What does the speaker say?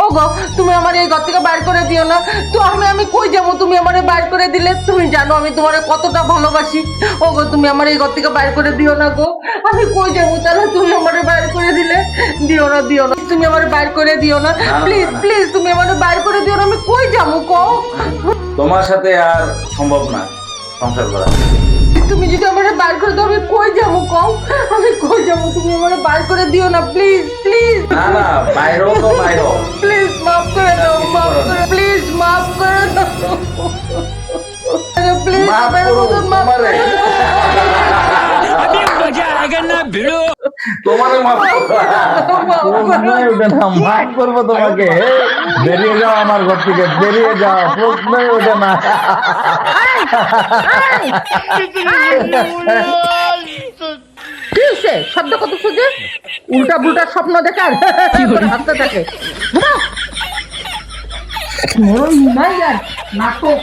ওগো তুমি আমার এই ঘর থেকে বাইর করে দিও না। তো আমি কই যাবো? তুমি আমারে বাইর করে দিলে, তুমি জানো আমি তোমারে কতটা ভালোবাসি। ওগো তুমি আমার এই ঘর থেকে বাইর করে দিও না গো। আমি কই যাবো তাহলে? তুমি আমারে বাইর করে দিলে। দিও না তুমি আমারে বাইর করে দিও না, প্লিজ প্লিজ তুমি আমারে বাইর করে দিও না। আমি কই যাবো কও? তোমার সাথে আর সম্ভব না সংসার করা। তুমি যদি আমারে বাইর করে দাও আমি কই যাবো কও? আমি কই যাবো? তুমি আমারে বাইর করে দিও না, প্লিজ প্লিজ। না না, বাইরও তো বাইরও। প্লিজ মাফ করে দাও, মাফ করে, প্লিজ মাফ করে দাও, প্লিজ মাফ আমার করো মতন মাফ তোমারে। করে দাও। अभी मजा आएगा ना भिड़ो। তোমারে মাফ করো। প্রশ্নই ওঠে না, মাফ করবো তোমাকে? বেরিয়ে যাও আমার ঘর থেকে, বেরিয়ে যাও, প্রশ্নই ওঠে না। কি হয়েছে? শব্দ কত শুধু উল্টা পুল্টা স্বপ্ন দেখার হাসতে থাকে। নাটক।